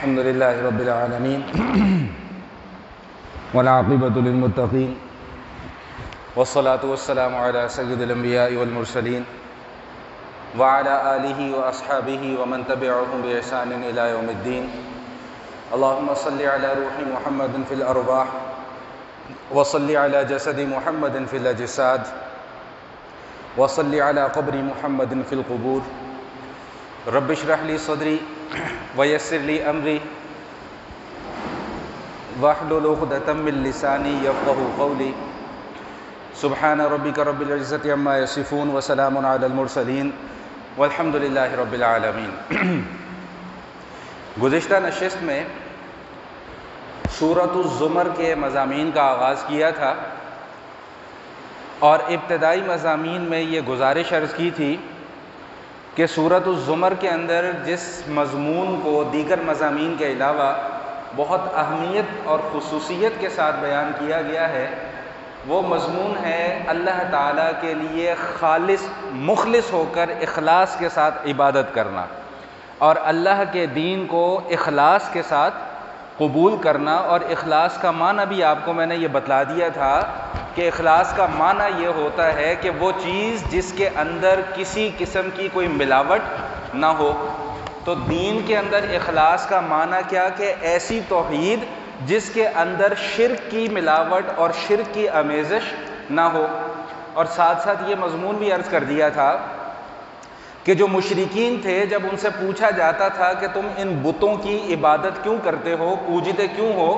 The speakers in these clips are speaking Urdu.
الحمد لله رب العالمين والعاقبة للمتقين والصلاة والسلام على سيد الأنبياء والمرسلين وعلى آله وأصحابه ومن تبعهم بإحسان إلى يوم الدين. اللهم صل على روح محمد في الأرواح وصل على جسد محمد في الأجساد وصل على قبر محمد في القبور. رب اشرح لي صدري ويسر لي أمري واحلل عقدة من لساني يفقهوا قولي. سبحان ربك رب العزة عما يصفون وسلام على المرسلين والحمد لله رب العالمين. گزشتہ نشست میں سورۃ الزمر کے مضامین کا آغاز کیا تھا اور ابتدائی مضامین میں یہ گزارش عرض کی تھی کہ سورۃ الزمر کے اندر جس مضمون کو دیگر مضامین کے علاوہ بہت اہمیت اور خصوصیت کے ساتھ بیان کیا گیا ہے وہ مضمون ہے اللہ تعالیٰ کے لیے خالص مخلص ہو کر اخلاص کے ساتھ عبادت کرنا اور اللہ کے دین کو اخلاص کے ساتھ قبول کرنا. اور اخلاص کا معنی بھی آپ کو میں نے یہ بتلا دیا تھا کہ اخلاص کا معنی یہ ہوتا ہے کہ وہ چیز جس کے اندر کسی قسم کی کوئی ملاوٹ نہ ہو. تو دین کے اندر اخلاص کا معنی کیا کہ ایسی توحید جس کے اندر شرک کی ملاوٹ اور شرک کی آمیزش نہ ہو. اور ساتھ ساتھ یہ مضمون بھی عرض کر دیا تھا کہ جو مشرکین تھے جب ان سے پوچھا جاتا تھا کہ تم ان بتوں کی عبادت کیوں کرتے ہو, پوجتے کیوں ہو,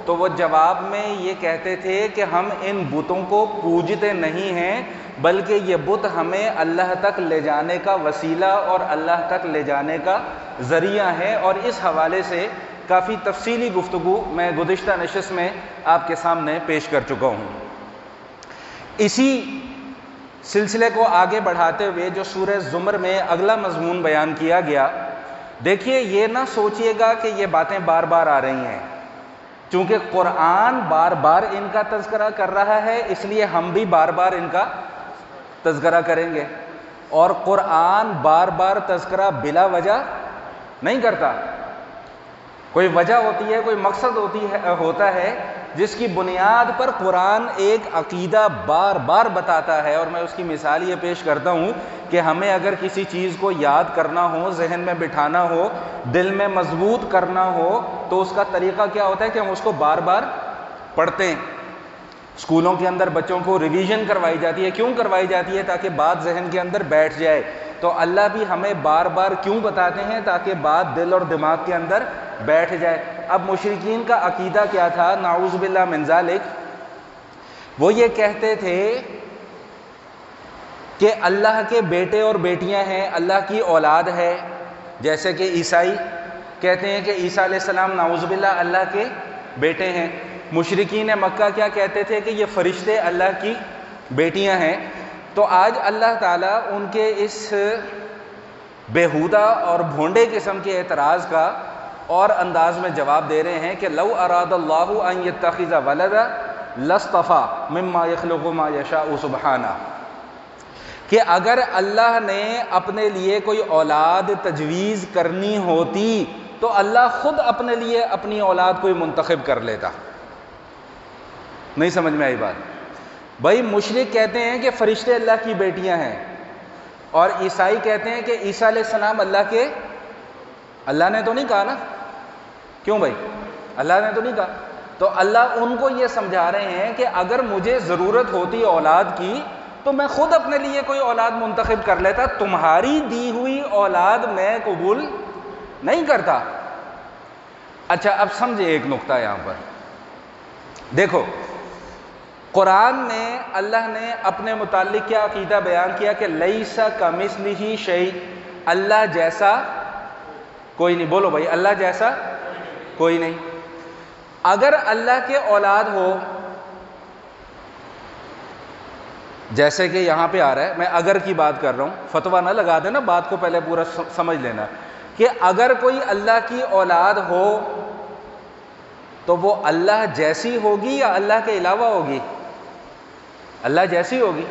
تو وہ جواب میں یہ کہتے تھے کہ ہم ان بتوں کو پوجتے نہیں ہیں بلکہ یہ بت ہمیں اللہ تک لے جانے کا وسیلہ اور اللہ تک لے جانے کا ذریعہ ہے. اور اس حوالے سے کافی تفصیلی گفتگو میں گزشتہ نشست میں آپ کے سامنے پیش کر چکا ہوں. اسی سلسلے کو آگے بڑھاتے ہوئے جو سورہ زمر میں اگلا مضمون بیان کیا گیا, دیکھیے یہ نہ سوچئے گا کہ یہ باتیں بار بار آ رہی ہیں, چونکہ قرآن بار بار ان کا تذکرہ کر رہا ہے اس لیے ہم بھی بار بار ان کا تذکرہ کریں گے. اور قرآن بار بار تذکرہ بلا وجہ نہیں کرتا, کوئی وجہ ہوتی ہے, کوئی مقصد ہوتا ہے جس کی بنیاد پر قرآن ایک عقیدہ بار بار بتاتا ہے. اور میں اس کی مثال یہ پیش کرتا ہوں کہ ہمیں اگر کسی چیز کو یاد کرنا ہو, ذہن میں بٹھانا ہو, دل میں مضبوط کرنا ہو تو اس کا طریقہ کیا ہوتا ہے کہ ہم اس کو بار بار پڑھتے ہیں. اسکولوں کے اندر بچوں کو ریویژن کروائی جاتی ہے. کیوں کروائی جاتی ہے؟ تاکہ بات ذہن کے اندر بیٹھ جائے. تو اللہ بھی ہمیں بار بار کیوں بتاتے ہیں؟ تاکہ بات دل اور دماغ کے اندر بیٹھ جائے. اب مشرکین کا عقیدہ کیا تھا؟ نعوذ باللہ من ذالک, وہ یہ کہتے تھے کہ اللہ کے بیٹے اور بیٹیاں ہیں, اللہ کی اولاد ہے. جیسے کہ عیسائی کہتے ہیں کہ عیسیٰ علیہ السلام نعوذ باللہ اللہ کے بیٹے ہیں. مشرکین مکہ کیا کہتے تھے کہ یہ فرشتے اللہ کی بیٹیاں ہیں. تو آج اللہ تعالیٰ ان کے اس بیہودہ اور بھونڈے قسم کے اعتراض کا اور انداز میں جواب دے رہے ہیں کہ لو اراد اللہ ان یتخذ ولدا لاصطفى مما یخلق ما یشاء سبحانہ, کہ اگر اللہ نے اپنے لیے کوئی اولاد تجویز کرنی ہوتی تو اللہ خود اپنے لیے اپنی اولاد کوئی منتخب کر لیتا. نہیں سمجھ میں آئی بات؟ بھائی مشرک کہتے ہیں کہ فرشتے اللہ کی بیٹیاں ہیں اور عیسائی کہتے ہیں کہ عیسیٰ علیہ السلام اللہ کے, اللہ نے تو نہیں کہا نا. کیوں بھائی؟ اللہ نے تو نہیں کہا. تو اللہ ان کو یہ سمجھا رہے ہیں کہ اگر مجھے ضرورت ہوتی اولاد کی تو میں خود اپنے لیے کوئی اولاد منتخب کر لیتا, تمہاری دی ہوئی اولاد میں قبول نہیں کرتا. اچھا اب سمجھے ایک نقطہ یہاں پر دیکھو, قرآن میں اللہ نے اپنے متعلق کیا عقیدہ بیان کیا کہ لیس کمثلہ شیء, اللہ جیسا کوئی نہیں. بولو بھائی, اللہ جیسا کوئی نہیں. اگر اللہ کے اولاد ہو, جیسے کہ یہاں پہ آ رہا ہے, میں اگر کی بات کر رہا ہوں, فتویٰ نہ لگا دینا, بات کو پہلے پورا سمجھ لینا کہ اگر کوئی اللہ کی اولاد ہو تو وہ اللہ جیسی ہوگی یا اللہ کے علاوہ ہوگی؟ اللہ جیسی ہوگی.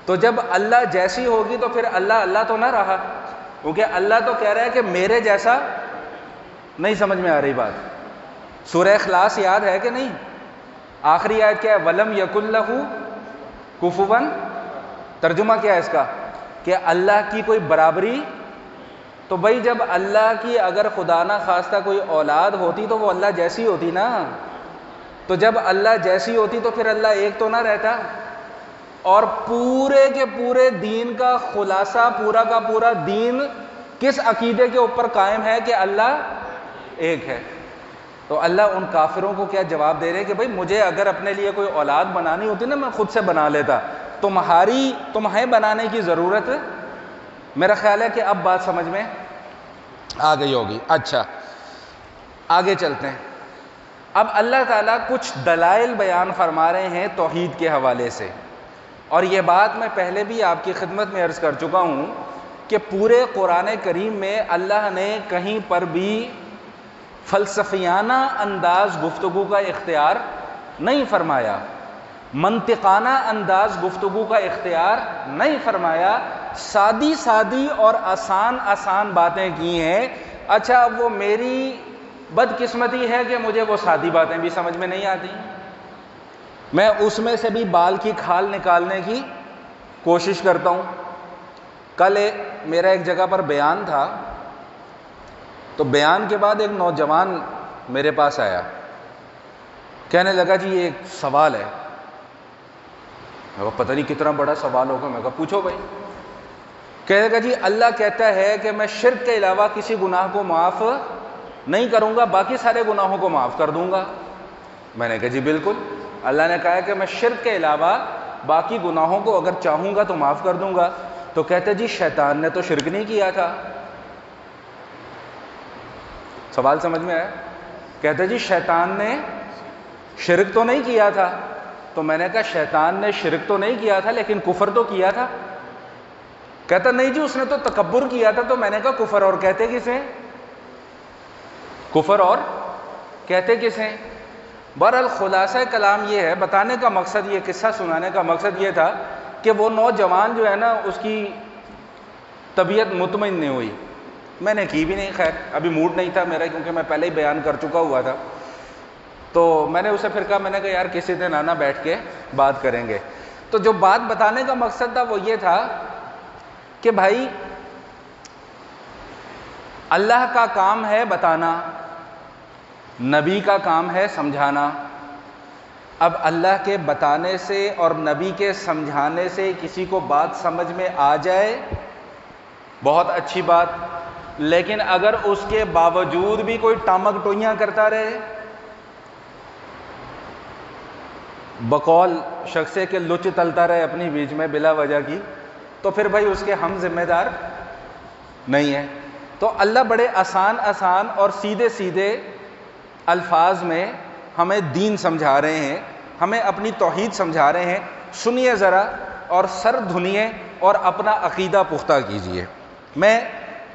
تو جب اللہ جیسی ہوگی تو پھر اللہ اللہ تو نہ رہا, کیونکہ اللہ تو کہہ رہا ہے کہ میرے جیسا نہیں سمجھ میں آ رہی بات؟ سورہ اخلاص یاد ہے کہ نہیں؟ آخری آیت کیا ہے؟ وَلَمْ يَكُنْ لَهُ كُفُوًا، ترجمہ کیا ہے اس کا؟ کہ اللہ کی کوئی برابری. تو بھائی جب اللہ کی اگر خدا نہ خواستہ کوئی اولاد ہوتی تو وہ اللہ جیسی ہوتی نا. تو جب اللہ جیسی ہوتی تو پھر اللہ ایک تو نہ رہتا. اور پورے کے پورے دین کا خلاصہ، پورا کا پورا دین کس عقیدے کے اوپر قائم ہے؟ کہ اللہ ایک ہے. تو اللہ ان کافروں کو کیا جواب دے رہے ہیں کہ بھائی مجھے اگر اپنے لیے کوئی اولاد بنانی ہوتی نا میں خود سے بنا لیتا، تمہیں بنانے کی ضرورت. میرا خیال ہے کہ اب بات سمجھ میں آ گئی ہوگی. اچھا آگے چلتے ہیں. اب اللہ تعالیٰ کچھ دلائل بیان فرما رہے ہیں توحید کے حوالے سے، اور یہ بات میں پہلے بھی آپ کی خدمت میں عرض کر چکا ہوں کہ پورے قرآن کریم میں اللہ نے کہیں پر بھی فلسفیانہ انداز گفتگو کا اختیار نہیں فرمایا، منطقانہ انداز گفتگو کا اختیار نہیں فرمایا. سادی سادی اور آسان آسان باتیں کی ہیں. اچھا اب وہ میری بدقسمتی ہے کہ مجھے وہ سادی باتیں بھی سمجھ میں نہیں آتی، میں اس میں سے بھی بال کی کھال نکالنے کی کوشش کرتا ہوں. کل میرا ایک جگہ پر بیان تھا، تو بیان کے بعد ایک نوجوان میرے پاس آیا، کہنے لگا جی یہ ایک سوال ہے. میں کہا پتہ نہیں کتنا بڑا سوال ہوگا. میں کہا پوچھو بھائی. کہنے لگا جی اللہ کہتا ہے کہ میں شرک کے علاوہ کسی گناہ کو معاف نہیں کروں گا، باقی سارے گناہوں کو معاف کر دوں گا. میں نے کہا جی بالکل، اللہ نے کہا ہے کہ میں شرک کے علاوہ باقی گناہوں کو اگر چاہوں گا تو معاف کر دوں گا. تو کہتے جی شیطان نے تو شرک نہیں کیا تھا. سوال سمجھ میں آیا؟ کہتے جی شیطان نے شرک تو نہیں کیا تھا. تو میں نے کہا شیطان نے شرک تو نہیں کیا تھا لیکن کفر تو کیا تھا. کہتا نہیں جی اس نے تو تکبر کیا تھا. تو میں نے کہا کفر اور کہتے کسے؟ کفر اور کہتے کسے؟ بہرحال خلاصہ کلام یہ ہے، بتانے کا مقصد، یہ قصہ سنانے کا مقصد یہ تھا کہ وہ نوجوان جو ہے نا اس کی طبیعت مطمئن نہیں ہوئی. میں نے کی بھی نہیں، خیر ابھی موڈ نہیں تھا میرا کیونکہ میں پہلے ہی بیان کر چکا ہوا تھا. تو میں نے اسے پھر کہا، میں نے کہا یار کسی دن آنا بیٹھ کے بات کریں گے. تو جو بات بتانے کا مقصد تھا وہ یہ تھا کہ بھائی اللہ کا کام ہے بتانا، نبی کا کام ہے سمجھانا. اب اللہ کے بتانے سے اور نبی کے سمجھانے سے کسی کو بات سمجھ میں آ جائے بہت اچھی بات، لیکن اگر اس کے باوجود بھی کوئی ٹامک ٹوئیاں کرتا رہے، بقول شخصے کے لچ تلتا رہے اپنی بیچ میں بلا وجہ کی، تو پھر بھائی اس کے ہم ذمہ دار نہیں ہیں. تو اللہ بڑے آسان آسان اور سیدھے سیدھے الفاظ میں ہمیں دین سمجھا رہے ہیں، ہمیں اپنی توحید سمجھا رہے ہیں. سنیے ذرا اور سر دھنیے اور اپنا عقیدہ پختہ کیجیے. میں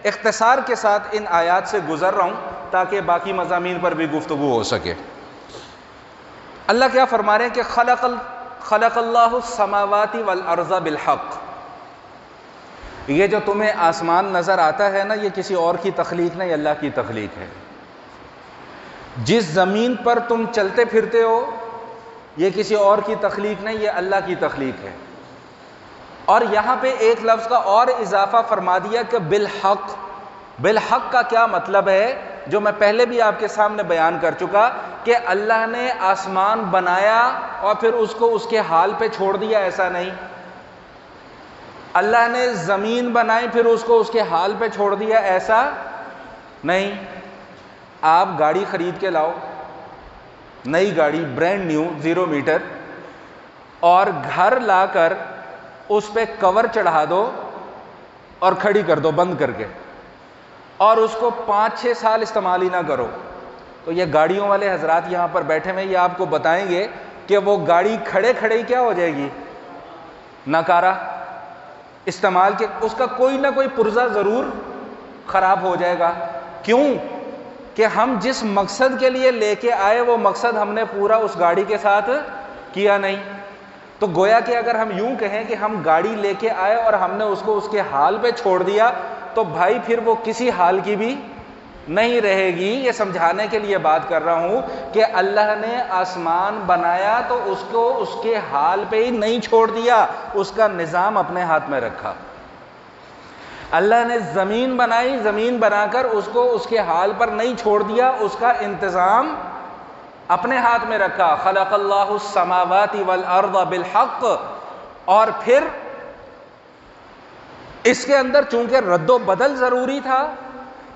اختصار کے ساتھ ان آیات سے گزر رہا ہوں تاکہ باقی مضامین پر بھی گفتگو ہو سکے. اللہ کیا فرما رہے ہیں کہ خلق اللہ السماوات والارض بالحق. یہ جو تمہیں آسمان نظر آتا ہے نا، یہ کسی اور کی تخلیق نہیں، اللہ کی تخلیق ہے. جس زمین پر تم چلتے پھرتے ہو یہ کسی اور کی تخلیق نہیں، یہ اللہ کی تخلیق ہے. اور یہاں پہ ایک لفظ کا اور اضافہ فرما دیا کہ بالحق. بالحق کا کیا مطلب ہے جو میں پہلے بھی آپ کے سامنے بیان کر چکا کہ اللہ نے آسمان بنایا اور پھر اس کو اس کے حال پہ چھوڑ دیا، ایسا نہیں. اللہ نے زمین بنائی پھر اس کو اس کے حال پہ چھوڑ دیا، ایسا نہیں. آپ گاڑی خرید کے لاؤ، نئی گاڑی برینڈ نیو 0 میٹر، اور گھر لا کر اس پہ کور چڑھا دو اور کھڑی کر دو بند کر کے، اور اس کو 5-6 سال استعمال ہی نہ کرو، تو یہ گاڑیوں والے حضرات یہاں پر بیٹھے ہوئے یہ آپ کو بتائیں گے کہ وہ گاڑی کھڑے کھڑے ہی کیا ہو جائے گی؟ ناکارہ. استعمال کے اس کا کوئی نہ کوئی پرزہ ضرور خراب ہو جائے گا. کیوں؟ کہ ہم جس مقصد کے لیے لے کے آئے وہ مقصد ہم نے پورا اس گاڑی کے ساتھ کیا نہیں. تو گویا کہ اگر ہم یوں کہیں کہ ہم گاڑی لے کے آئے اور ہم نے اس کو اس کے حال پہ چھوڑ دیا، تو بھائی پھر وہ کسی حال کی بھی نہیں رہے گی۔ یہ سمجھانے کے لیے بات کر رہا ہوں کہ اللہ نے آسمان بنایا تو اس کو اس کے حال پہ ہی نہیں چھوڑ دیا، اس کا نظام اپنے ہاتھ میں رکھا۔ اللہ نے زمین بنائی، زمین بنا کر اس کو اس کے حال پر نہیں چھوڑ دیا، اس کا انتظام اپنے ہاتھ میں رکھا۔ خلق اللہ السماوات والارض بالحق، اور پھر اس کے اندر چونکہ رد و بدل ضروری تھا،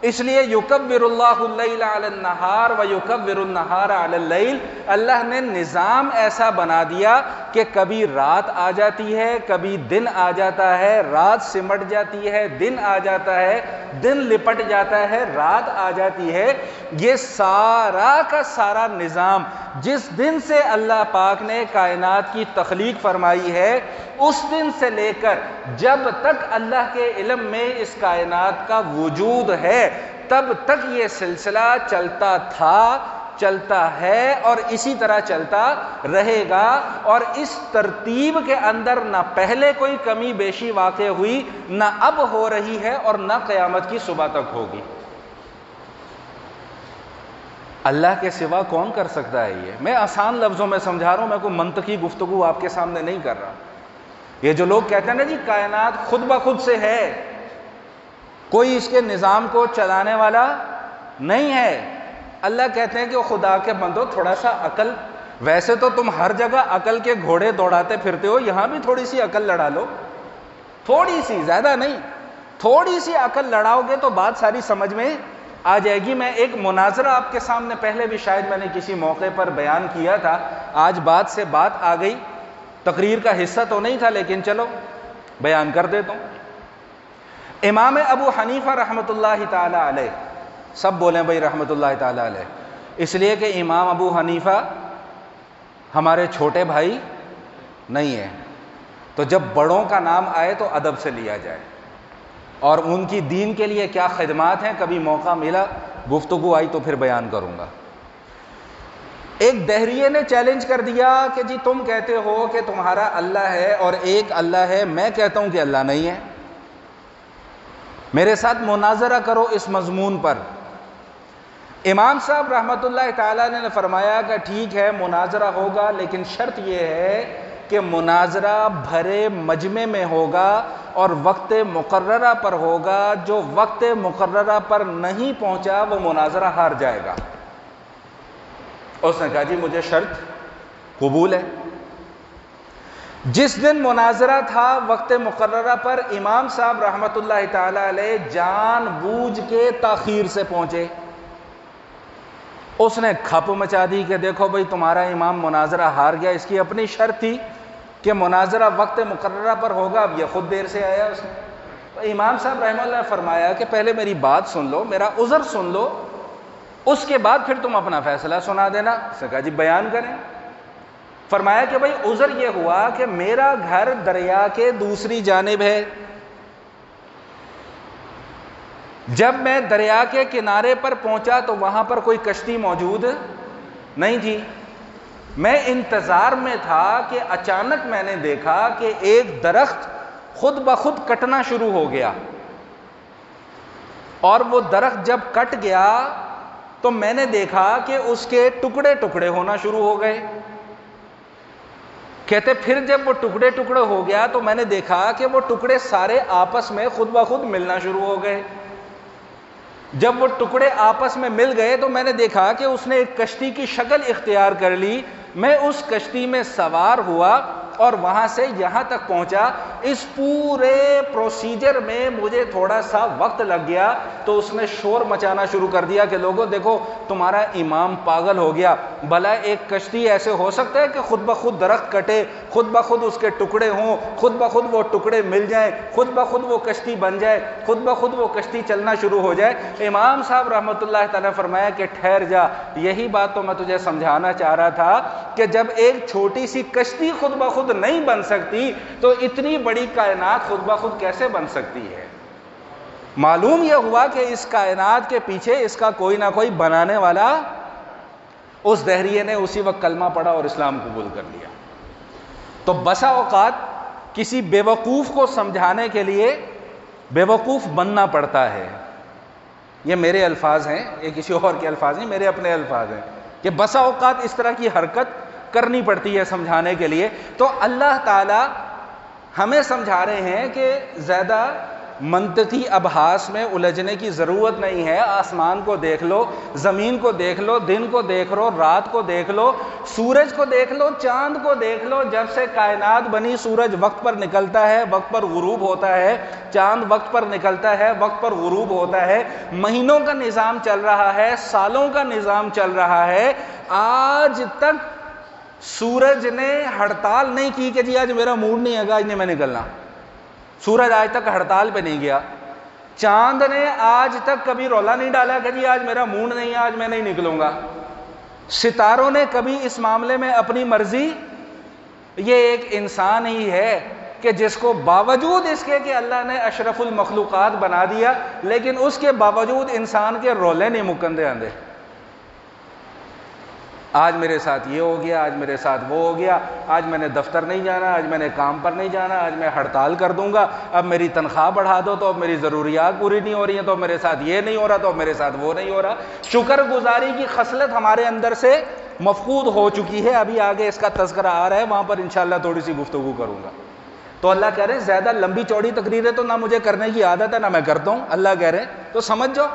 اس لیے یکبر اللہ اللیل علی النہار ویکبر النہار علی اللیل، اللہ نے نظام ایسا بنا دیا کہ کبھی رات آ جاتی ہے، کبھی دن آ جاتا ہے، رات سمٹ جاتی ہے، دن آ جاتا ہے، دن لپٹ جاتا ہے، رات آ جاتی ہے۔ یہ سارا کا سارا نظام جس دن سے اللہ پاک نے کائنات کی تخلیق فرمائی ہے، اس دن سے لے کر جب تک اللہ کے علم میں اس کائنات کا وجود ہے، تب تک یہ سلسلہ چلتا تھا، چلتا ہے اور اسی طرح چلتا رہے گا۔ اور اس ترتیب کے اندر نہ پہلے کوئی کمی بیشی واقع ہوئی، نہ اب ہو رہی ہے، اور نہ قیامت کی صبح تک ہوگی۔ اللہ کے سوا کون کر سکتا ہے یہ؟ میں آسان لفظوں میں سمجھا رہا ہوں، میں کوئی منطقی گفتگو آپ کے سامنے نہیں کر رہا۔ یہ جو لوگ کہتے ہیں نا جی کائنات خود بخود سے ہے، کوئی اس کے نظام کو چلانے والا نہیں ہے، اللہ کہتے ہیں کہ خدا کے بندو تھوڑا سا عقل، ویسے تو تم ہر جگہ عقل کے گھوڑے دوڑاتے پھرتے ہو، یہاں بھی تھوڑی سی عقل لڑا لو، تھوڑی سی، زیادہ نہیں، تھوڑی سی عقل لڑاؤ گے تو بات ساری سمجھ میں آ جائے گی۔ میں ایک مناظرہ آپ کے سامنے پہلے بھی شاید میں نے کسی موقع پر بیان کیا تھا، آج بات سے بات آ گئی، تقریر کا حصہ تو نہیں تھا لیکن چلو بیان کر دیتا ہوں۔ امام ابو حنیفہ رحمۃ اللہ تعالی علیہ، سب بولیں بھائی رحمۃ اللہ تعالی علیہ، اس لیے کہ امام ابو حنیفہ ہمارے چھوٹے بھائی نہیں ہیں، تو جب بڑوں کا نام آئے تو ادب سے لیا جائے، اور ان کی دین کے لیے کیا خدمات ہیں، کبھی موقع ملا گفتگو آئی تو پھر بیان کروں گا۔ ایک دہریے نے چیلنج کر دیا کہ جی تم کہتے ہو کہ تمہارا اللہ ہے اور ایک اللہ ہے، میں کہتا ہوں کہ اللہ نہیں ہے، میرے ساتھ مناظرہ کرو اس مضمون پر۔ امام صاحب رحمۃ اللہ تعالیٰ نے فرمایا کہ ٹھیک ہے مناظرہ ہوگا، لیکن شرط یہ ہے کہ مناظرہ بھرے مجمع میں ہوگا اور وقت مقررہ پر ہوگا، جو وقت مقررہ پر نہیں پہنچا وہ مناظرہ ہار جائے گا۔ اس نے کہا جی مجھے شرط قبول ہے۔ جس دن مناظرہ تھا وقت مقررہ پر، امام صاحب رحمۃ اللہ تعالی علیہ جان بوجھ کے تاخیر سے پہنچے۔ اس نے کھپ مچا دی کہ دیکھو بھائی تمہارا امام مناظرہ ہار گیا، اس کی اپنی شرط تھی کہ مناظرہ وقت مقررہ پر ہوگا، اب یہ خود دیر سے آیا۔ اس نے تو امام صاحب رحمۃ اللہ نے فرمایا کہ پہلے میری بات سن لو، میرا عذر سن لو، اس کے بعد پھر تم اپنا فیصلہ سنا دینا۔ اس نے کہا جی بیان کریں۔ فرمایا کہ بھائی عذر یہ ہوا کہ میرا گھر دریا کے دوسری جانب ہے، جب میں دریا کے کنارے پر پہنچا تو وہاں پر کوئی کشتی موجود نہیں تھی، میں انتظار میں تھا کہ اچانک میں نے دیکھا کہ ایک درخت خود بخود کٹنا شروع ہو گیا، اور وہ درخت جب کٹ گیا تو میں نے دیکھا کہ اس کے ٹکڑے ٹکڑے ہونا شروع ہو گئے۔ کہتے پھر جب وہ ٹکڑے ٹکڑے ہو گیا تو میں نے دیکھا کہ وہ ٹکڑے سارے آپس میں خود بخود ملنا شروع ہو گئے۔ جب وہ ٹکڑے آپس میں مل گئے تو میں نے دیکھا کہ اس نے ایک کشتی کی شکل اختیار کر لی۔ میں اس کشتی میں سوار ہوا اور وہاں سے یہاں تک پہنچا۔ اس پورے پروسیجر میں مجھے تھوڑا سا وقت لگ گیا، تو اس نے شور مچانا شروع کر دیا کہ لوگوں دیکھو تمہارا امام پاگل ہو گیا، بھلا ایک کشتی ایسے ہو سکتا ہے کہ خود بخود درخت کٹے، خود بخود اس کے ٹکڑے ہوں، خود بخود وہ ٹکڑے مل جائیں، خود بخود وہ کشتی بن جائے، خود بخود وہ کشتی چلنا شروع ہو جائے۔ امام صاحب رحمۃ اللہ تعالیٰ نے فرمایا کہ ٹھہر جا، یہی بات تو میں تجھے سمجھانا چاہ رہا تھا کہ جب ایک چھوٹی سی کشتی خود بخود نہیں بن سکتی تو اتنی بڑی کائنات خود بخود کیسے بن سکتی ہے؟ معلوم یہ ہوا کہ اس کائنات کے پیچھے اس کا کوئی نہ کوئی بنانے والا۔ اس دہریے نے اسی وقت کلمہ پڑھا اور اسلام قبول کر لیا۔ تو بسا اوقات کسی بیوقوف کو سمجھانے کے لیے بیوقوف بننا پڑتا ہے۔ یہ میرے الفاظ ہیں، یہ کسی اور کے الفاظ ہیں، میرے اپنے الفاظ ہیں کہ بسا اوقات اس طرح کی حرکت کرنی پڑتی ہے سمجھانے کے لیے۔ تو اللہ تعالی ہمیں سمجھا رہے ہیں کہ زیادہ منطقی ابحاث میں الجھنے کی ضرورت نہیں ہے۔ آسمان کو دیکھ لو، زمین کو دیکھ لو، دن کو دیکھ لو، رات کو دیکھ لو، سورج کو دیکھ لو، چاند کو دیکھ لو۔ جب سے کائنات بنی سورج وقت پر نکلتا ہے، وقت پر غروب ہوتا ہے، چاند وقت پر نکلتا ہے، وقت پر غروب ہوتا ہے، مہینوں کا نظام چل رہا ہے، سالوں کا نظام چل رہا ہے۔ آج تک سورج نے ہڑتال نہیں کی کہ جی آج میرا موڈ نہیں ہے، آج نہیں میں نکلنا۔ سورج آج تک ہڑتال پہ نہیں گیا۔ چاند نے آج تک کبھی رولا نہیں ڈالا کہ جی آج میرا موڈ نہیں ہے، آج میں نہیں نکلوں گا۔ ستاروں نے کبھی اس معاملے میں اپنی مرضی، یہ ایک انسان ہی ہے کہ جس کو باوجود اس کے کہ اللہ نے اشرف المخلوقات بنا دیا، لیکن اس کے باوجود انسان کے رولے نہیں مکندے آندے۔ آج میرے ساتھ یہ ہو گیا، آج میرے ساتھ وہ ہو گیا، آج میں نے دفتر نہیں جانا، آج میں نے کام پر نہیں جانا، آج میں ہڑتال کر دوں گا، اب میری تنخواہ بڑھا دو تو اب میری ضروریات پوری نہیں ہو رہی ہیں، تو میرے ساتھ یہ نہیں ہو رہا، تو میرے ساتھ وہ نہیں ہو رہا۔ شکر گزاری کی خصلت ہمارے اندر سے مفقود ہو چکی ہے۔ ابھی آگے اس کا تذکرہ آ رہا ہے، وہاں پر انشاءاللہ تھوڑی سی گفتگو کروں گا۔ تو اللہ کہہ رہے ہیں زیادہ لمبی چوڑی تقریریں تو نہ مجھے کرنے کی عادت ہے نہ میں کرتا ہوں، اللہ کہہ رہے ہیں تو سمجھ جاؤ۔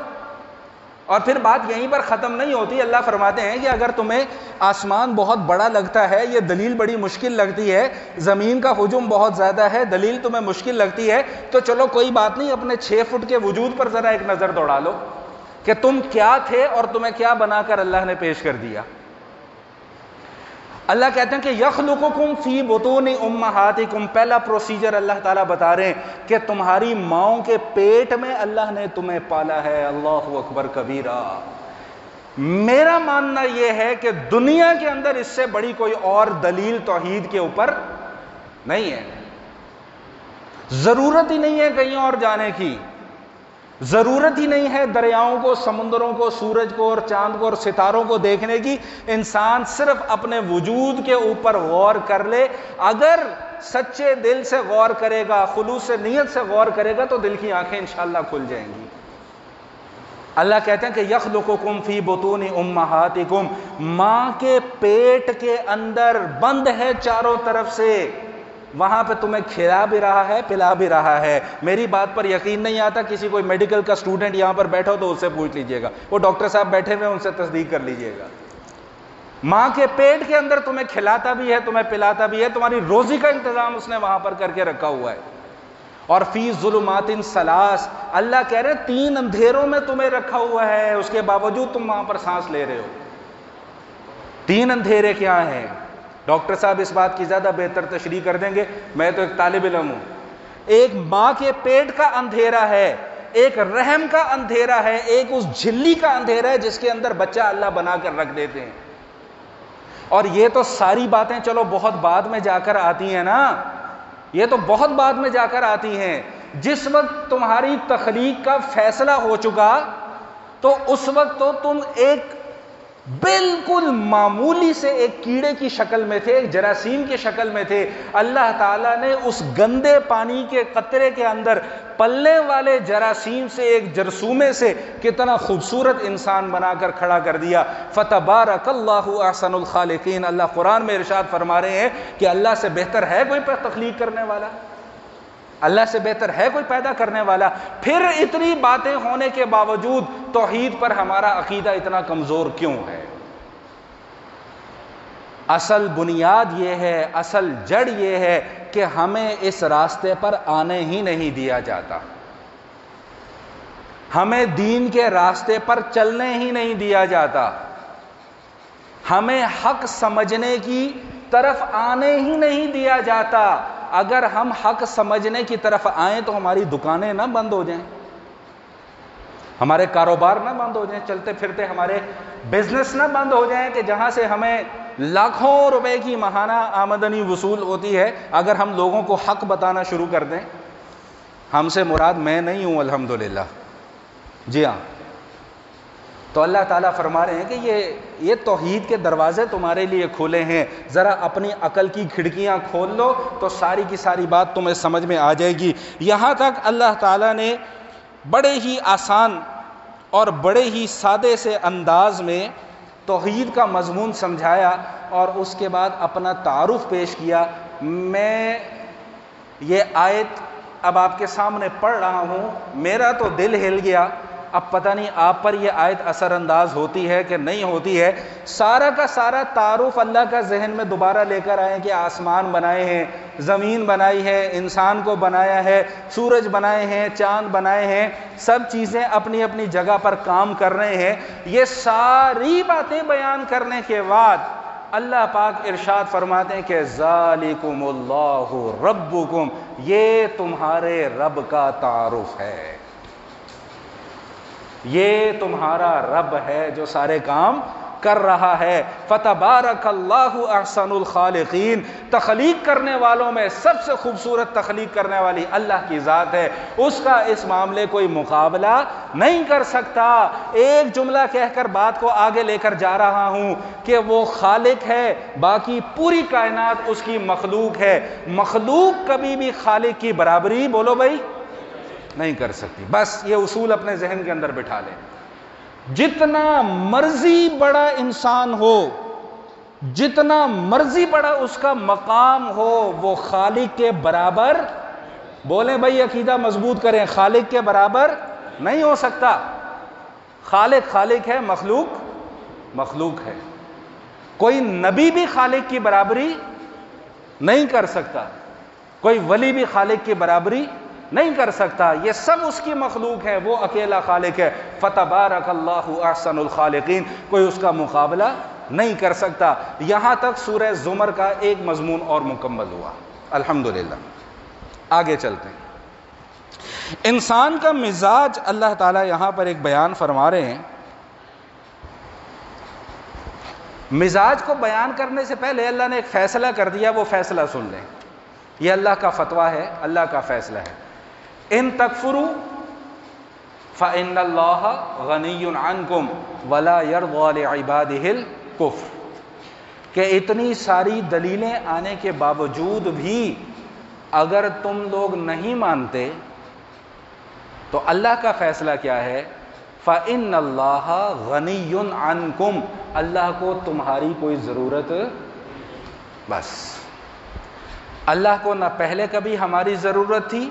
اور پھر بات یہیں پر ختم نہیں ہوتی۔ اللہ فرماتے ہیں کہ اگر تمہیں آسمان بہت بڑا لگتا ہے، یہ دلیل بڑی مشکل لگتی ہے، زمین کا حجم بہت زیادہ ہے، دلیل تمہیں مشکل لگتی ہے، تو چلو کوئی بات نہیں، اپنے 6 فٹ کے وجود پر ذرا ایک نظر دوڑا لو کہ تم کیا تھے اور تمہیں کیا بنا کر اللہ نے پیش کر دیا۔ اللہ کہتے ہیں کہ یخلقکم فی بطون امہاتکم، پہلا پروسیجر اللہ تعالیٰ بتا رہے ہیں کہ تمہاری ماؤں کے پیٹ میں اللہ نے تمہیں پالا ہے۔ اللہ اکبر کبیرہ۔ میرا ماننا یہ ہے کہ دنیا کے اندر اس سے بڑی کوئی اور دلیل توحید کے اوپر نہیں ہے۔ ضرورت ہی نہیں ہے کہیں اور جانے کی، ضرورت ہی نہیں ہے دریاؤں کو، سمندروں کو، سورج کو اور چاند کو اور ستاروں کو دیکھنے کی۔ انسان صرف اپنے وجود کے اوپر غور کر لے، اگر سچے دل سے غور کرے گا، خلوص نیت سے غور کرے گا تو دل کی آنکھیں انشاءاللہ کھل جائیں گی۔ اللہ کہتے ہیں کہ یخلقکم فی بطون امہاتکم، ماں کے پیٹ کے اندر بند ہے چاروں طرف سے، وہاں پہ تمہیں کھلا بھی رہا ہے، پلا بھی رہا ہے۔ میری بات پر یقین نہیں آتا، کسی کوئی میڈیکل کا اسٹوڈنٹ یہاں پر بیٹھا ہو تو اس سے پوچھ لیجئے گا، وہ ڈاکٹر صاحب بیٹھے ہوئے ان سے تصدیق کر لیجئے گا۔ ماں کے پیٹ کے اندر تمہیں کھلاتا بھی ہے، تمہیں پلاتا بھی ہے، تمہاری روزی کا انتظام اس نے وہاں پر کر کے رکھا ہوا ہے۔ اور فی ظلمات ثلاث، اللہ کہہ رہے ہیں 3 اندھیروں میں تمہیں رکھا ہوا ہے، اس کے باوجود تم وہاں پر سانس لے رہے ہو۔ 3 اندھیرے کیا ہیں؟ ڈاکٹر صاحب اس بات کی زیادہ بہتر تشریح کر دیں گے، میں تو ایک طالب علم ہوں۔ ایک ماں کے پیٹ کا اندھیرا ہے، ایک رحم کا اندھیرا ہے، ایک اس جھلی کا اندھیرا ہے جس کے اندر بچہ اللہ بنا کر رکھ دیتے ہیں۔ اور یہ تو ساری باتیں چلو بہت بعد میں جا کر آتی ہیں نا، یہ تو بہت بعد میں جا کر آتی ہیں۔ جس وقت تمہاری تخلیق کا فیصلہ ہو چکا تو اس وقت تو تم ایک بالکل معمولی سے ایک کیڑے کی شکل میں تھے، ایک جراثیم کی شکل میں تھے۔ اللہ تعالیٰ نے اس گندے پانی کے قطرے کے اندر پلنے والے جراثیم سے، ایک جرثومے سے کتنا خوبصورت انسان بنا کر کھڑا کر دیا۔ فتبارک اللہ احسن الخالقین۔ اللہ قرآن میں ارشاد فرما رہے ہیں کہ اللہ سے بہتر ہے کوئی تخلیق کرنے والا؟ اللہ سے بہتر ہے کوئی پیدا کرنے والا؟ پھر اتنی باتیں ہونے کے باوجود توحید پر ہمارا عقیدہ اتنا کمزور کیوں ہے؟ اصل بنیاد یہ ہے، اصل جڑ یہ ہے کہ ہمیں اس راستے پر آنے ہی نہیں دیا جاتا، ہمیں دین کے راستے پر چلنے ہی نہیں دیا جاتا، ہمیں حق سمجھنے کی طرف آنے ہی نہیں دیا جاتا۔ اگر ہم حق سمجھنے کی طرف آئیں تو ہماری دکانیں نہ بند ہو جائیں، ہمارے کاروبار نہ بند ہو جائیں، چلتے پھرتے ہمارے بزنس نہ بند ہو جائیں کہ جہاں سے ہمیں لاکھوں روپے کی ماہانہ آمدنی وصول ہوتی ہے۔ اگر ہم لوگوں کو حق بتانا شروع کر دیں، ہم سے مراد میں نہیں ہوں الحمدللہ، جی ہاں، تو اللہ تعالیٰ فرما رہے ہیں کہ یہ توحید کے دروازے تمہارے لیے کھولے ہیں، ذرا اپنی عقل کی کھڑکیاں کھول لو تو ساری کی ساری بات تمہیں سمجھ میں آ جائے گی۔ یہاں تک اللہ تعالیٰ نے بڑے ہی آسان اور بڑے ہی سادے سے انداز میں توحید کا مضمون سمجھایا اور اس کے بعد اپنا تعارف پیش کیا. میں یہ آیت اب آپ کے سامنے پڑھ رہا ہوں, میرا تو دل ہل گیا. اب پتہ نہیں آپ پر یہ آیت اثر انداز ہوتی ہے کہ نہیں ہوتی ہے. سارا کا سارا تعارف اللہ کا ذہن میں دوبارہ لے کر آئے کہ آسمان بنائے ہیں, زمین بنائی ہے, انسان کو بنایا ہے, سورج بنائے ہیں, چاند بنائے ہیں, سب چیزیں اپنی اپنی جگہ پر کام کر رہے ہیں. یہ ساری باتیں بیان کرنے کے بعد اللہ پاک ارشاد فرماتے ہیں کہ ذالکم اللہ ربکم, یہ تمہارے رب کا تعارف ہے, یہ تمہارا رب ہے جو سارے کام کر رہا ہے. فتبارک اللہ احسن الخالقین, تخلیق کرنے والوں میں سب سے خوبصورت تخلیق کرنے والی اللہ کی ذات ہے, اس کا اس معاملے کوئی مقابلہ نہیں کر سکتا. ایک جملہ کہہ کر بات کو آگے لے کر جا رہا ہوں کہ وہ خالق ہے, باقی پوری کائنات اس کی مخلوق ہے. مخلوق کبھی بھی خالق کی برابری بولو بھائی نہیں کر سکتی. بس یہ اصول اپنے ذہن کے اندر بٹھا لیں. جتنا مرضی بڑا انسان ہو, جتنا مرضی بڑا اس کا مقام ہو, وہ خالق کے برابر, بولیں بھائی عقیدہ مضبوط کریں, خالق کے برابر نہیں ہو سکتا. خالق خالق ہے, مخلوق مخلوق ہے. کوئی نبی بھی خالق کی برابری نہیں کر سکتا, کوئی ولی بھی خالق کی برابری نہیں کر سکتا. یہ سب اس کی مخلوق ہے, وہ اکیلا خالق ہے. فتبارک اللہ احسن الخالقین, کوئی اس کا مقابلہ نہیں کر سکتا. یہاں تک سورہ زمر کا ایک مضمون اور مکمل ہوا. الحمدللہ. آگے چلتے ہیں. انسان کا مزاج اللہ تعالیٰ یہاں پر ایک بیان فرما رہے ہیں. مزاج کو بیان کرنے سے پہلے اللہ نے ایک فیصلہ کر دیا, وہ فیصلہ سن لیں. یہ اللہ کا فتویٰ ہے, اللہ کا فیصلہ ہے. ان تکفروا فإن اللہ غنی عنکم ولا یرضی لعبادہ الکفر, کہ اتنی ساری دلیلیں آنے کے باوجود بھی اگر تم لوگ نہیں مانتے تو اللہ کا فیصلہ کیا ہے؟ فإن اللہ غنی عنکم, اللہ کو تمہاری کوئی ضرورت, بس اللہ کو نہ پہلے کبھی ہماری ضرورت تھی,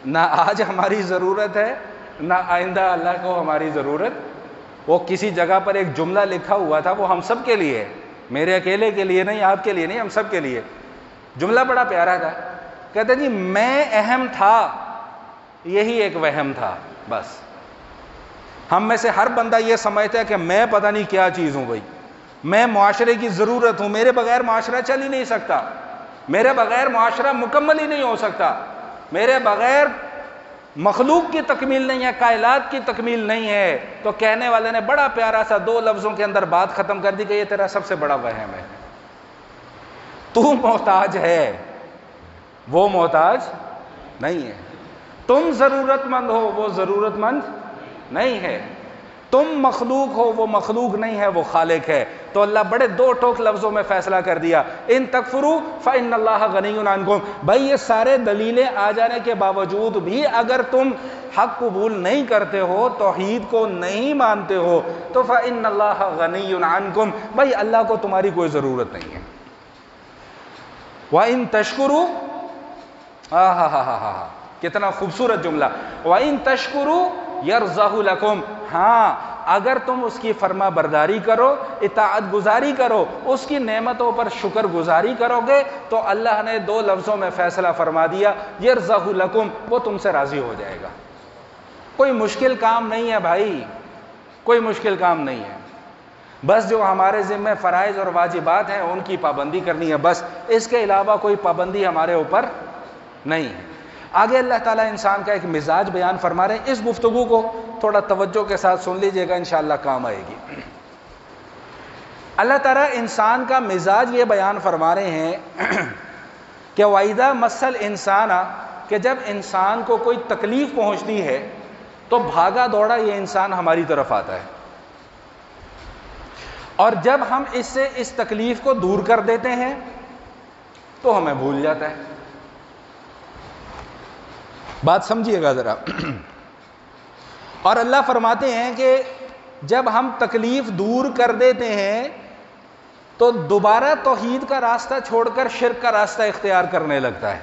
نہ آج ہماری ضرورت ہے, نہ آئندہ اللہ کو ہماری ضرورت. وہ کسی جگہ پر ایک جملہ لکھا ہوا تھا, وہ ہم سب کے لیے, میرے اکیلے کے لیے نہیں, آپ کے لیے نہیں, ہم سب کے لیے. جملہ بڑا پیارا تھا, کہتے جی میں اہم تھا, یہی ایک وہم تھا. بس ہم میں سے ہر بندہ یہ سمجھتا ہے کہ میں پتہ نہیں کیا چیز ہوں بھائی, میں معاشرے کی ضرورت ہوں, میرے بغیر معاشرہ چل ہی نہیں سکتا, میرے بغیر معاشرہ مکمل ہی نہیں ہو سکتا, میرے بغیر مخلوق کی تکمیل نہیں ہے, کائنات کی تکمیل نہیں ہے. تو کہنے والے نے بڑا پیارا سا 2 لفظوں کے اندر بات ختم کر دی کہ یہ تیرا سب سے بڑا وہم ہے. تو محتاج ہے, وہ محتاج نہیں ہے. تم ضرورت مند ہو, وہ ضرورت مند نہیں ہے. تم مخلوق ہو, وہ مخلوق نہیں ہے, وہ خالق ہے. تو اللہ بڑے 2 ٹوک لفظوں میں فیصلہ کر دیا, ان تکفروا فإن اللہ غنی عنکم. بھائی یہ سارے دلیلیں آ جانے کے باوجود بھی اگر تم حق قبول نہیں کرتے ہو, توحید کو نہیں مانتے ہو, تو فإن اللہ غنی عنکم, بھائی اللہ کو تمہاری کوئی ضرورت نہیں ہے. وَإِن تشکروا, کتنا خوبصورت جملہ, وَإِن تشکروا یرضہ لکم, ہاں اگر تم اس کی فرما برداری کرو, اطاعت گزاری کرو, اس کی نعمتوں پر شکر گزاری کرو گے, تو اللہ نے 2 لفظوں میں فیصلہ فرما دیا, یرضہ لکم, وہ تم سے راضی ہو جائے گا. کوئی مشکل کام نہیں ہے بھائی, کوئی مشکل کام نہیں ہے. بس جو ہمارے ذمہ فرائض اور واجبات ہیں ان کی پابندی کرنی ہے, بس اس کے علاوہ کوئی پابندی ہمارے اوپر نہیں ہے. آگے اللہ تعالیٰ انسان کا ایک مزاج بیان فرما رہے ہیں. اس گفتگو کو تھوڑا توجہ کے ساتھ سن لیجئے گا, انشاءاللہ کام آئے گی. اللہ تعالیٰ انسان کا مزاج یہ بیان فرما رہے ہیں کہ وَإِذَا مَسَّ الْإِنسَانَ, کہ جب انسان کو کوئی تکلیف پہنچتی ہے تو بھاگا دوڑا یہ انسان ہماری طرف آتا ہے, اور جب ہم اس سے اس تکلیف کو دور کر دیتے ہیں تو ہمیں بھول جاتا ہے. بات سمجھیے گا ذرا. اور اللہ فرماتے ہیں کہ جب ہم تکلیف دور کر دیتے ہیں تو دوبارہ توحید کا راستہ چھوڑ کر شرک کا راستہ اختیار کرنے لگتا ہے۔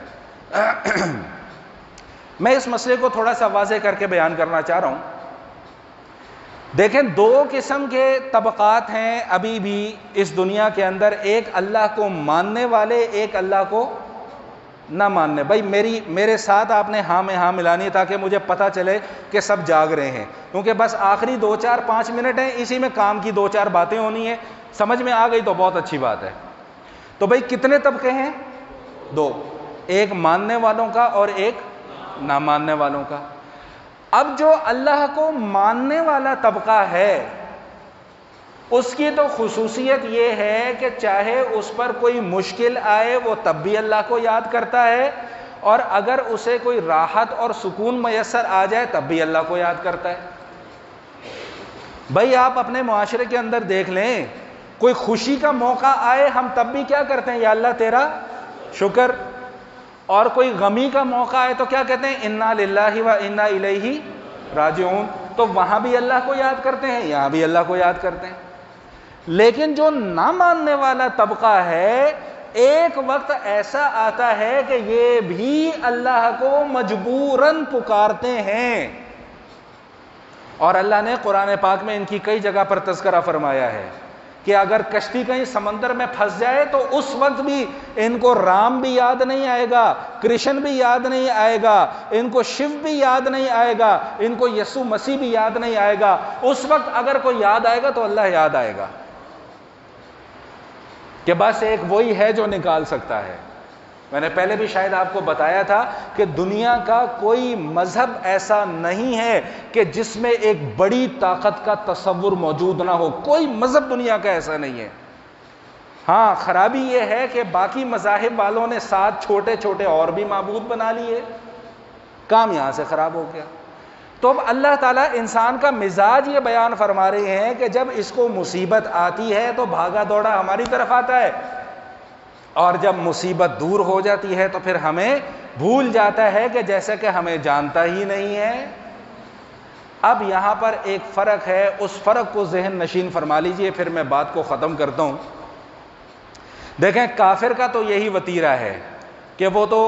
میں اس مسئلے کو تھوڑا سا واضح کر کے بیان کرنا چاہ رہا ہوں۔ دیکھیں، دو قسم کے طبقات ہیں ابھی بھی اس دنیا کے اندر، ایک اللہ کو ماننے والے، ایک اللہ کو نہ ماننے۔ بھائی میرے ساتھ آپ نے ہاں میں ہاں ملانی تاکہ مجھے پتہ چلے کہ سب جاگ رہے ہیں، کیونکہ بس آخری 2-4-5 منٹ ہیں، اسی میں کام کی 2-4 باتیں ہونی ہیں۔ سمجھ میں آ گئی تو بہت اچھی بات ہے۔ تو بھائی کتنے طبقے ہیں؟ دو، ایک ماننے والوں کا اور ایک نہ ماننے والوں کا۔ اب جو اللہ کو ماننے والا طبقہ ہے اس کی تو خصوصیت یہ ہے کہ چاہے اس پر کوئی مشکل آئے وہ تب بھی اللہ کو یاد کرتا ہے، اور اگر اسے کوئی راحت اور سکون میسر آ جائے تب بھی اللہ کو یاد کرتا ہے۔ بھائی آپ اپنے معاشرے کے اندر دیکھ لیں، کوئی خوشی کا موقع آئے ہم تب بھی کیا کرتے ہیں؟ یا اللہ تیرا شکر۔ اور کوئی غمی کا موقع آئے تو کیا کہتے ہیں؟ انا للہ و انا الیہ راجعون۔ تو وہاں بھی اللہ کو یاد کرتے ہیں، یہاں بھی اللہ کو یاد کرتے ہیں۔ لیکن جو نہ ماننے والا طبقہ ہے، ایک وقت ایسا آتا ہے کہ یہ بھی اللہ کو مجبوراً پکارتے ہیں، اور اللہ نے قرآن پاک میں ان کی کئی جگہ پر تذکرہ فرمایا ہے کہ اگر کشتی کہیں سمندر میں پھنس جائے تو اس وقت بھی ان کو رام بھی یاد نہیں آئے گا، کرشن بھی یاد نہیں آئے گا، ان کو شیو بھی یاد نہیں آئے گا، ان کو یسوع مسیح بھی یاد نہیں آئے گا۔ اس وقت اگر کوئی یاد آئے گا تو اللہ یاد آئے گا کہ بس ایک وہی ہے جو نکال سکتا ہے۔ میں نے پہلے بھی شاید آپ کو بتایا تھا کہ دنیا کا کوئی مذہب ایسا نہیں ہے کہ جس میں ایک بڑی طاقت کا تصور موجود نہ ہو، کوئی مذہب دنیا کا ایسا نہیں ہے۔ ہاں، خرابی یہ ہے کہ باقی مذاہب والوں نے 7 چھوٹے چھوٹے اور بھی معبود بنا لیے، کام یہاں سے خراب ہو گیا۔ تو اب اللہ تعالیٰ انسان کا مزاج یہ بیان فرما رہے ہیں کہ جب اس کو مصیبت آتی ہے تو بھاگا دوڑا ہماری طرف آتا ہے، اور جب مصیبت دور ہو جاتی ہے تو پھر ہمیں بھول جاتا ہے کہ جیسے کہ ہمیں جانتا ہی نہیں ہے۔ اب یہاں پر ایک فرق ہے، اس فرق کو ذہن نشین فرما لیجئے، پھر میں بات کو ختم کرتا ہوں۔ دیکھیں، کافر کا تو یہی وتیرہ ہے کہ وہ تو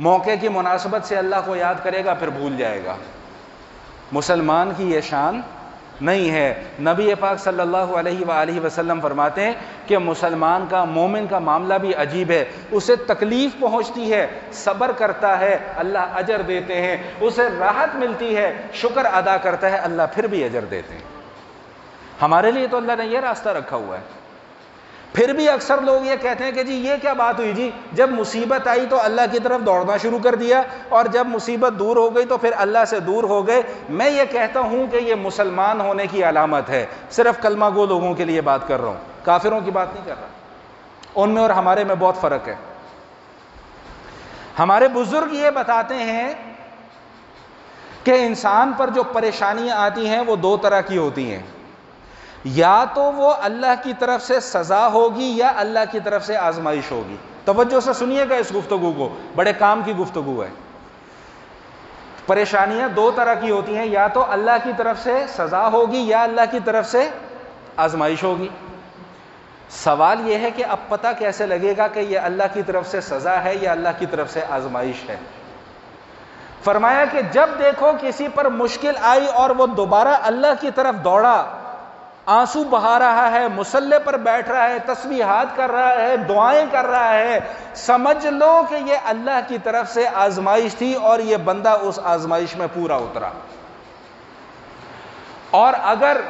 موقع کی مناسبت سے اللہ کو یاد کرے گا پھر بھول جائے گا۔ مسلمان کی یہ شان نہیں ہے۔ نبی پاک صلی اللہ علیہ وآلہ وسلم فرماتے ہیں کہ مسلمان کا، مومن کا معاملہ بھی عجیب ہے، اسے تکلیف پہنچتی ہے، صبر کرتا ہے، اللہ اجر دیتے ہیں، اسے راحت ملتی ہے، شکر ادا کرتا ہے، اللہ پھر بھی اجر دیتے ہیں۔ ہمارے لیے تو اللہ نے یہ راستہ رکھا ہوا ہے۔ پھر بھی اکثر لوگ یہ کہتے ہیں کہ جی یہ کیا بات ہوئی جی، جب مصیبت آئی تو اللہ کی طرف دوڑنا شروع کر دیا، اور جب مصیبت دور ہو گئی تو پھر اللہ سے دور ہو گئے۔ میں یہ کہتا ہوں کہ یہ مسلمان ہونے کی علامت ہے۔ صرف کلمہ گو لوگوں کے لیے بات کر رہا ہوں، کافروں کی بات نہیں کر رہا۔ ان میں اور ہمارے میں بہت فرق ہے۔ ہمارے بزرگ یہ بتاتے ہیں کہ انسان پر جو پریشانیاں آتی ہیں وہ 2 طرح کی ہوتی ہیں، یا تو وہ اللہ کی طرف سے سزا ہوگی یا اللہ کی طرف سے آزمائش ہوگی۔ توجہ سے سنیے گا اس گفتگو کو، بڑے کام کی گفتگو ہے۔ پریشانیاں 2 طرح کی ہوتی ہیں، یا تو اللہ کی طرف سے سزا ہوگی یا اللہ کی طرف سے آزمائش ہوگی۔ سوال یہ ہے کہ اب پتہ کیسے لگے گا کہ یہ اللہ کی طرف سے سزا ہے یا اللہ کی طرف سے آزمائش ہے؟ فرمایا کہ جب دیکھو کسی پر مشکل آئی اور وہ دوبارہ اللہ کی طرف دوڑا، آنسو بہا رہا ہے، مصلی پر بیٹھ رہا ہے، تسبیحات کر رہا ہے، دعائیں کر رہا ہے، سمجھ لو کہ یہ اللہ کی طرف سے آزمائش تھی اور یہ بندہ اس آزمائش میں پورا اترا۔ اور اگر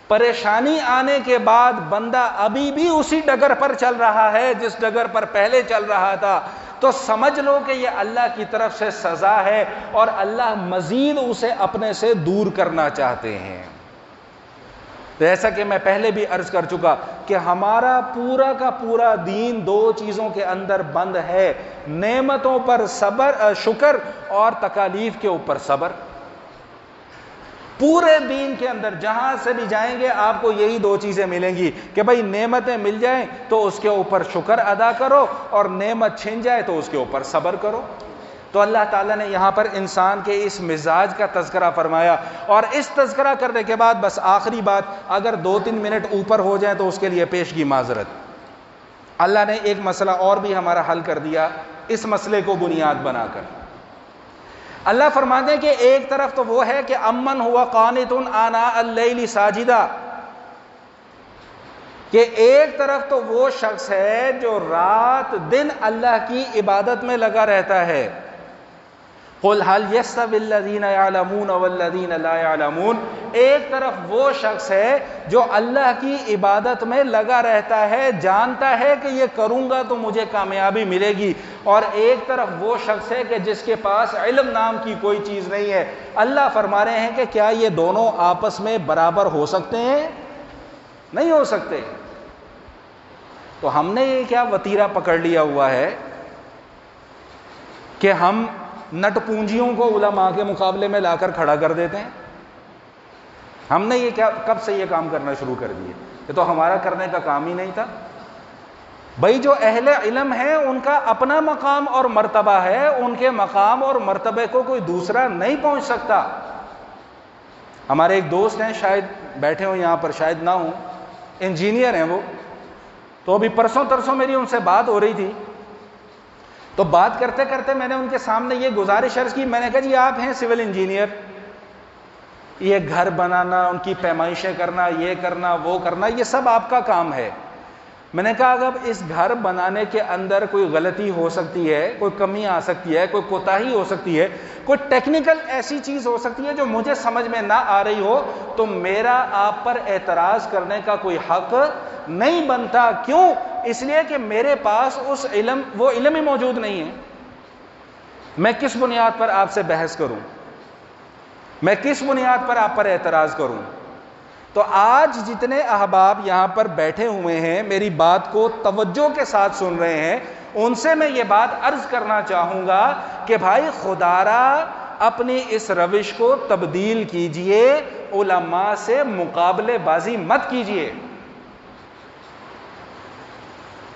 پریشانی آنے کے بعد بندہ ابھی بھی اسی ڈگر پر چل رہا ہے جس ڈگر پر پہلے چل رہا تھا، تو سمجھ لو کہ یہ اللہ کی طرف سے سزا ہے اور اللہ مزید اسے اپنے سے دور کرنا چاہتے ہیں۔ جیسا کہ میں پہلے بھی عرض کر چکا کہ ہمارا پورا کا پورا دین 2 چیزوں کے اندر بند ہے، نعمتوں پر شکر اور تکالیف کے اوپر صبر۔ پورے دین کے اندر جہاں سے بھی جائیں گے آپ کو یہی 2 چیزیں ملیں گی کہ بھائی نعمتیں مل جائیں تو اس کے اوپر شکر ادا کرو، اور نعمت چھن جائے تو اس کے اوپر صبر کرو۔ تو اللہ تعالیٰ نے یہاں پر انسان کے اس مزاج کا تذکرہ فرمایا، اور اس تذکرہ کرنے کے بعد بس آخری بات، اگر 2-3 منٹ اوپر ہو جائیں تو اس کے لیے پیشگی معذرت۔ اللہ نے ایک مسئلہ اور بھی ہمارا حل کر دیا اس مسئلے کو بنیاد بنا کر۔ اللہ فرماتے ہیں کہ ایک طرف تو وہ ہے کہ امن ہوا قانت آناء اللیل ساجدا، کہ ایک طرف تو وہ شخص ہے جو رات دن اللہ کی عبادت میں لگا رہتا ہے۔ قل هل يستوي الذين يعلمون والذين لا يعلمون، ایک طرف وہ شخص ہے جو اللہ کی عبادت میں لگا رہتا ہے، جانتا ہے کہ یہ کروں گا تو مجھے کامیابی ملے گی، اور ایک طرف وہ شخص ہے کہ جس کے پاس علم نام کی کوئی چیز نہیں ہے۔ اللہ فرما رہے ہیں کہ کیا یہ دونوں آپس میں برابر ہو سکتے ہیں؟ نہیں ہو سکتے۔ تو ہم نے یہ کیا وتیرہ پکڑ لیا ہوا ہے کہ ہم نٹ پونجیوں کو علماء کے مقابلے میں لا کر کھڑا کر دیتے ہیں؟ ہم نے یہ کیا کب سے یہ کام کرنا شروع کر دیے؟ یہ تو ہمارا کرنے کا کام ہی نہیں تھا بھائی۔ جو اہل علم ہے ان کا اپنا مقام اور مرتبہ ہے، ان کے مقام اور مرتبے کو کوئی دوسرا نہیں پہنچ سکتا۔ ہمارے ایک دوست ہیں، شاید بیٹھے ہوں یہاں پر، شاید نہ ہوں، انجینئر ہیں وہ، تو ابھی پرسوں ترسوں میری ان سے بات ہو رہی تھی، تو بات کرتے کرتے میں نے ان کے سامنے یہ گزارش عرض کی، میں نے کہا جی آپ ہیں سول انجینئر، یہ گھر بنانا، ان کی پیمائشیں کرنا، یہ کرنا وہ کرنا، یہ سب آپ کا کام ہے۔ میں نے کہا اگر اس گھر بنانے کے اندر کوئی غلطی ہو سکتی ہے، کوئی کمی آ سکتی ہے، کوئی کوتاہی ہو سکتی ہے، کوئی ٹیکنیکل ایسی چیز ہو سکتی ہے جو مجھے سمجھ میں نہ آ رہی ہو، تو میرا آپ پر اعتراض کرنے کا کوئی حق نہیں بنتا۔ کیوں؟ اس لیے کہ میرے پاس وہ علم ہی موجود نہیں ہے۔ میں کس بنیاد پر آپ سے بحث کروں؟ میں کس بنیاد پر آپ پر اعتراض کروں؟ تو آج جتنے احباب یہاں پر بیٹھے ہوئے ہیں، میری بات کو توجہ کے ساتھ سن رہے ہیں، ان سے میں یہ بات عرض کرنا چاہوں گا کہ بھائی خدا را اپنی اس روش کو تبدیل کیجئے، علماء سے مقابلے بازی مت کیجئے۔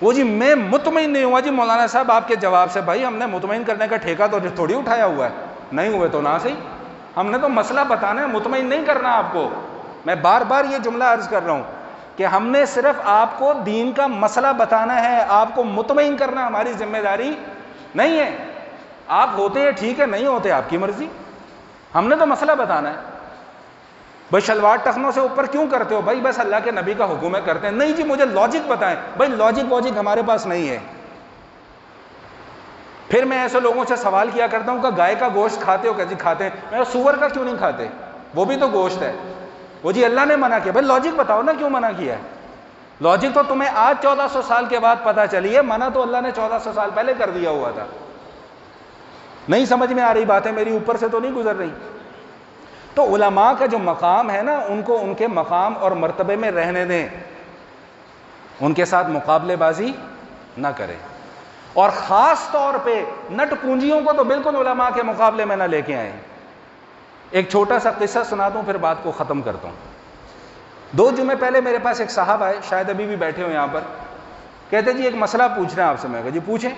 وہ جی میں مطمئن نہیں ہوا جی مولانا صاحب آپ کے جواب سے، بھائی ہم نے مطمئن کرنے کا ٹھیکہ تو تھوڑی اٹھایا ہوا ہے، نہیں ہوئے تو نہ صحیح، ہم نے تو مسئلہ بتانا ہے، مطمئن نہیں کرنا آپ کو۔ میں بار بار یہ جملہ عرض کر رہا ہوں کہ ہم نے صرف آپ کو دین کا مسئلہ بتانا ہے، آپ کو مطمئن کرنا ہماری ذمہ داری نہیں ہے۔ آپ ہوتے ہیں ٹھیک ہے، نہیں ہوتے آپ کی مرضی، ہم نے تو مسئلہ بتانا ہے۔ بھائی شلوار ٹخنوں سے اوپر کیوں کرتے ہو؟ بھائی بس اللہ کے نبی کا حکم ہے کرتے ہیں۔ نہیں جی مجھے لاجک بتائیں۔ بھائی لاجک واجک ہمارے پاس نہیں ہے۔ پھر میں ایسے لوگوں سے سوال کیا کرتا ہوں کہ گائے کا گوشت کھاتے ہو؟ کہ جی کھاتے ہیں۔ میں سور کا کیوں نہیں کھاتے؟ وہ بھی تو گوشت ہے۔ وہ جی اللہ نے منع کیا۔ بھائی لاجک بتاؤ نا کیوں منع کیا ہے؟ لاجک تو تمہیں آج 1400 سال کے بعد پتہ چلی ہے، منع تو اللہ نے 1400 سال پہلے کر دیا ہوا تھا۔ نہیں سمجھ میں آ رہی باتیں میری اوپر سے تو نہیں گزر رہی؟ تو علماء کا جو مقام ہے نا، ان کو ان کے مقام اور مرتبے میں رہنے دیں، ان کے ساتھ مقابلے بازی نہ کریں، اور خاص طور پہ نٹ پونجیوں کو تو بالکل علماء کے مقابلے میں نہ لے کے آئیں۔ ایک چھوٹا سا قصہ سنا دوں پھر بات کو ختم کرتا ہوں۔ 2 جمعے پہلے میرے پاس ایک صاحب آئے، شاید ابھی بھی بیٹھے ہو یہاں پر، کہتے جی ایک مسئلہ پوچھنا ہے آپ سے۔ میں کہا جی پوچھیں۔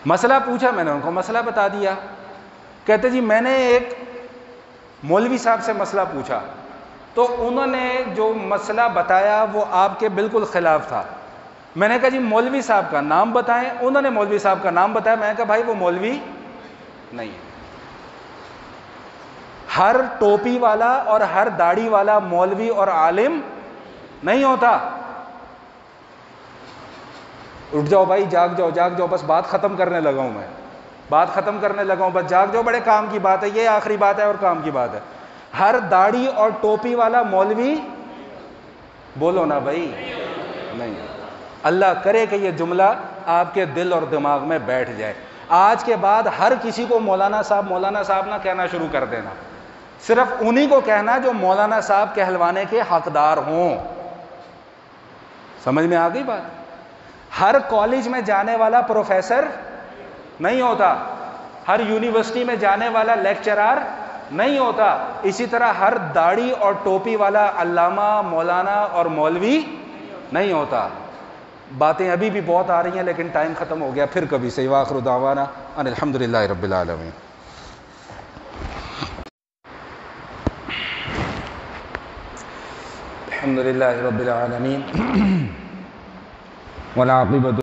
مسئلہ پوچھا، میں نے ان کو مسئلہ بتا دیا۔ کہتے جی میں نے ایک مولوی صاحب سے مسئلہ پوچھا، تو انہوں نے جو مسئلہ بتایا وہ آپ کے بالکل خلاف تھا۔ میں نے کہا جی مولوی صاحب کا نام بتائیں۔ انہوں نے مولوی صاحب کا نام بتایا۔ میں نے کہا بھائی وہ مولوی نہیں ہے۔ ہر ٹوپی والا اور ہر داڑھی والا مولوی اور عالم نہیں ہوتا۔ اٹھ جاؤ بھائی، جاگ جاؤ جاگ جاؤ، بس بات ختم کرنے لگا ہوں، میں بات ختم کرنے لگا ہوں، بس جاگ جاؤ، بڑے کام کی بات ہے، یہ آخری بات ہے اور کام کی بات ہے۔ ہر داڑھی اور ٹوپی والا مولوی، بولو نا بھائی، نہیں۔ اللہ کرے کہ یہ جملہ آپ کے دل اور دماغ میں بیٹھ جائے۔ آج کے بعد ہر کسی کو مولانا صاحب نہ کہنا شروع کر دینا، صرف انہی کو کہنا جو مولانا صاحب کہلوانے کے حقدار ہوں۔ سمجھ میں آ گئی بات؟ ہر کالج میں جانے والا پروفیسر نہیں ہوتا، ہر یونیورسٹی میں جانے والا لیکچرار نہیں ہوتا، اسی طرح ہر داڑھی اور ٹوپی والا علامہ، مولانا اور مولوی نہیں ہوتا۔ باتیں ابھی بھی بہت آ رہی ہیں لیکن ٹائم ختم ہو گیا، پھر کبھی سے۔ وآخر دعوانا ان الحمدللہ رب العالمین. الحمدللہ رب العالمین والعاقبۃ